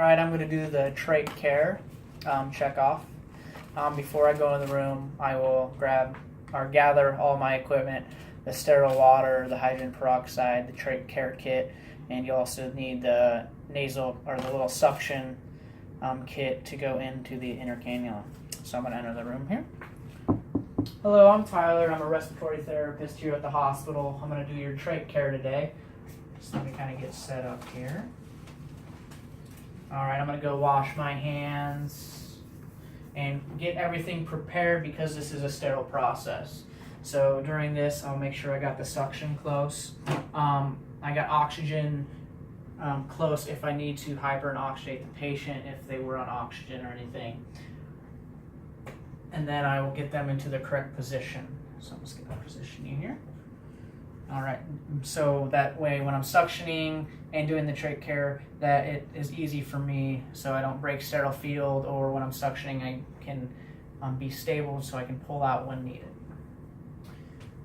right, I'm going to do the trach care check off. Before I go in the room, I will grab or gather all my equipment, the sterile water, the hydrogen peroxide, the trach care kit, and you also need the nasal or the little suction kit to go into the inner cannula. So I'm going to enter the room here. Hello, I'm Tyler. I'm a respiratory therapist here at the hospital. I'm going to do your trach care today. So let me kind of get set up here. All right, I'm going to go wash my hands and get everything prepared because this is a sterile process. So during this, I'll make sure I got the suction close. I got oxygen close if I need to hyper-oxygenate the patient if they were on oxygen or anything. And then I will get them into the correct position. So I'm just going to position you here. All right, so that way when I'm suctioning and doing the trach care, that it is easy for me so I don't break sterile field, or when I'm suctioning I can be stable so I can pull out when needed.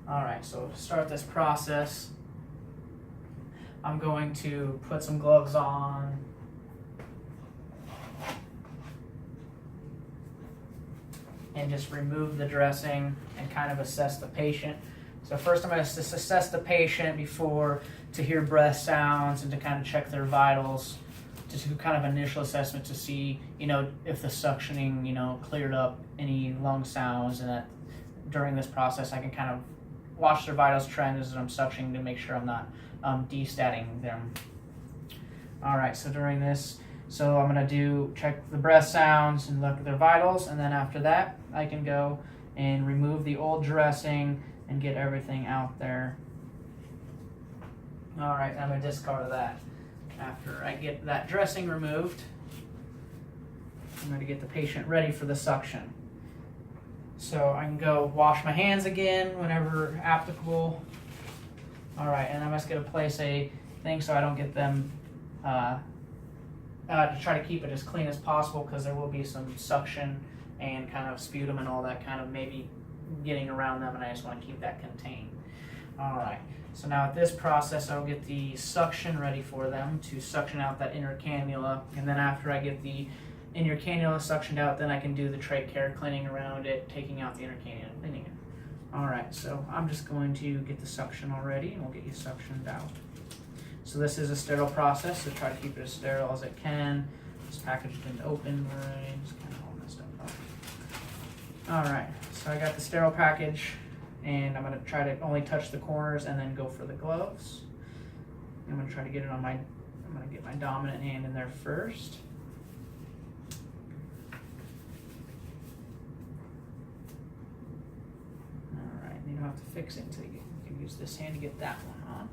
All right, so to start this process, I'm going to put some gloves on. And just remove the dressing and kind of assess the patient. So first I'm going to assess the patient before to hear breath sounds and to kind of check their vitals, to do kind of initial assessment to see, if the suctioning, cleared up any lung sounds, and that during this process I can kind of watch their vitals trend as I'm suctioning to make sure I'm not destatting them. All right, so during this, I'm going to check the breath sounds and look at their vitals, and then after that I can go and remove the old dressing and get everything out there. All right, I'm going to discard that. After I get that dressing removed, I'm going to get the patient ready for the suction. So I can go wash my hands again whenever applicable. All right, and I'm just going to place a thing so I don't get them to try to keep it as clean as possible, because there will be some suction and kind of sputum and all that kind of maybe getting around them, and I just want to keep that contained. All right, so now at this process I'll get the suction ready for them to suction out that inner cannula, and then after I get the inner cannula suctioned out, then I can do the trach care, cleaning around it, taking out the inner cannula, cleaning it. All right, so I'm just going to get the suction already, and we'll get you suctioned out. So this is a sterile process, so try to keep it as sterile as it can. This package didn't open right, it's kind of all messed up. All right, so I got the sterile package, and I'm going to try to only touch the corners and then go for the gloves. I'm going to try to get it on I'm going to get my dominant hand in there first. All right, you don't have to fix it until you can use this hand to get that one on.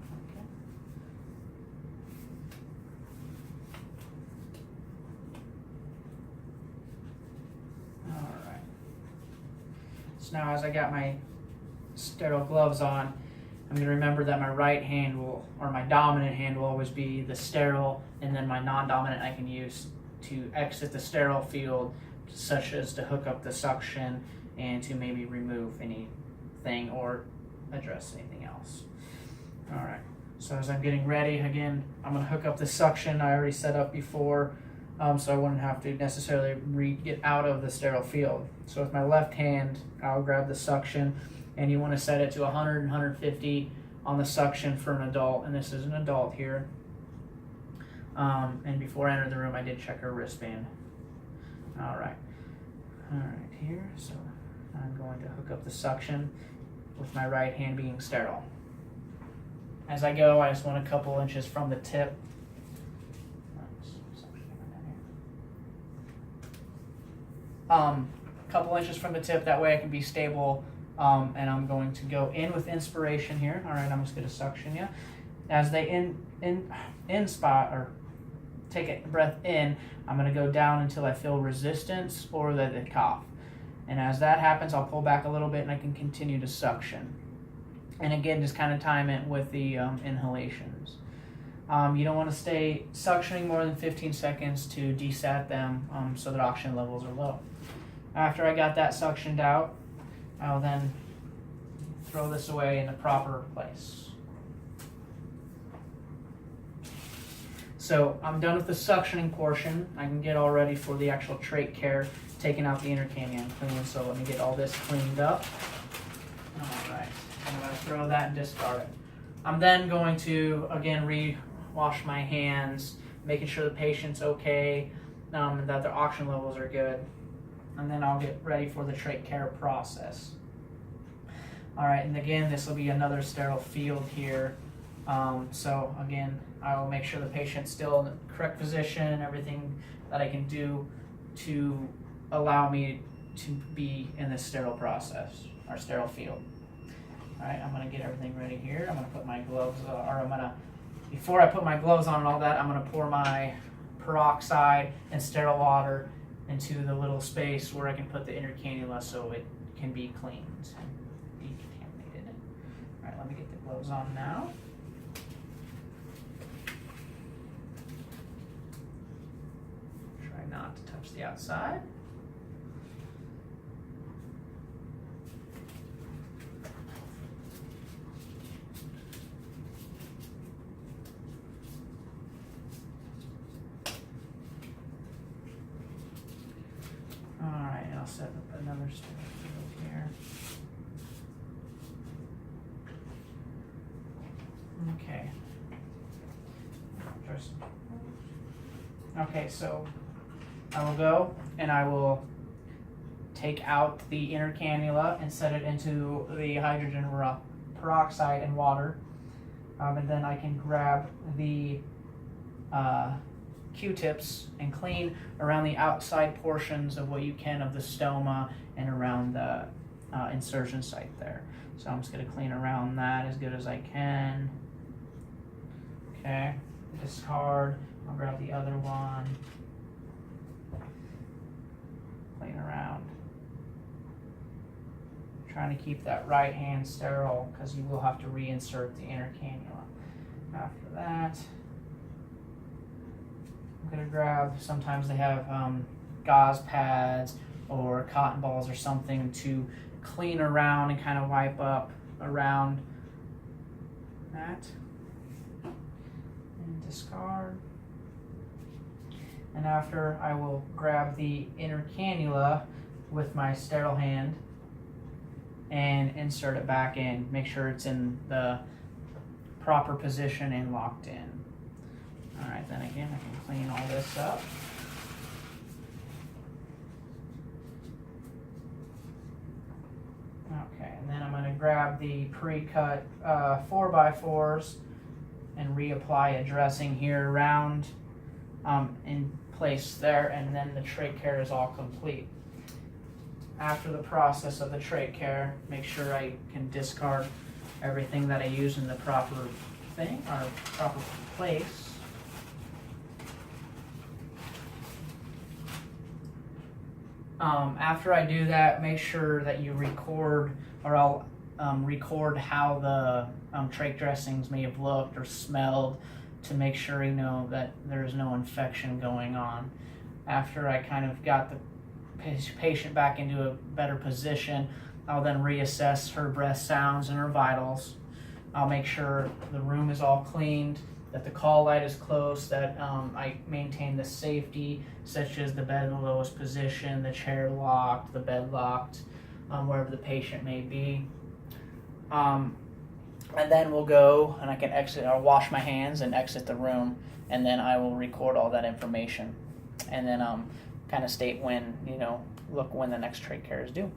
So now as I got my sterile gloves on, I'm going to remember that my right hand or my dominant hand will always be the sterile, and then my non-dominant I can use to exit the sterile field, such as to hook up the suction and to maybe remove anything or address anything else. All right, so as I'm getting ready, again, I'm going to hook up the suction I already set up before, so I wouldn't have to necessarily get out of the sterile field. So with my left hand, I'll grab the suction, and you want to set it to 100 and 150 on the suction for an adult, and this is an adult here. And before I entered the room, I did check her wristband. All right here, so I'm going to hook up the suction with my right hand being sterile. As I go, I just want a couple inches from the tip. Couple inches from the tip, that way I can be stable, and I'm going to go in with inspiration here. All right, I'm just going to suction you. As they inspire or take a breath in, I'm going to go down until I feel resistance or that they cough. And as that happens, I'll pull back a little bit and I can continue to suction. And again, just kind of time it with the inhalations. You don't want to stay suctioning more than 15 seconds to desat them so that oxygen levels are low. After I got that suctioned out, I'll then throw this away in the proper place. So I'm done with the suctioning portion. I can get all ready for the actual trach care, taking out the inner cannula and cleaning. So let me get all this cleaned up. All right, I'm going to throw that and discard it. I'm then going to, again, wash my hands, making sure the patient's okay, and that their oxygen levels are good. And then I'll get ready for the trach care process. All right, and again, this will be another sterile field here. So again, I will make sure the patient's still in the correct position, everything that I can do to allow me to be in this sterile process, or sterile field. All right, I'm gonna get everything ready here. I'm gonna put my gloves, before I put my gloves on and all that, I'm gonna pour my peroxide and sterile water into the little space where I can put the inner cannula so it can be cleaned and decontaminated. All right, let me get the gloves on now. Try not to touch the outside. Alright, I'll set up another sterile field here. Okay. Okay, so I will go and I will take out the inner cannula and set it into the hydrogen peroxide and water. And then I can grab the Q-tips and clean around the outside portions of what you can of the stoma and around the insertion site there. So I'm just going to clean around that as good as I can. Okay, discard. I'll grab the other one. Clean around. Trying to keep that right hand sterile because you will have to reinsert the inner cannula. After that, I'm going to grab, sometimes they have gauze pads or cotton balls or something to clean around and kind of wipe up around that. And discard. And after, I will grab the inner cannula with my sterile hand and insert it back in. Make sure it's in the proper position and locked in. All right, then again, I can clean all this up. Okay, and then I'm going to grab the pre-cut 4x4s and reapply a dressing here around in place there, and then the trach care is all complete. After the process of the trach care, make sure I can discard everything that I use in the proper thing or proper place. After I do that, make sure that you record, or I'll record how the trach dressings may have looked or smelled to make sure you know that there's no infection going on. After I kind of got the patient back into a better position, I'll then reassess her breath sounds and her vitals. I'll make sure the room is all cleaned, that the call light is closed, that I maintain the safety, such as the bed in the lowest position, the chair locked, the bed locked, wherever the patient may be. And then we'll go and I can exit, or wash my hands and exit the room, and then I will record all that information. And then kind of state when, look when the next trach care is due.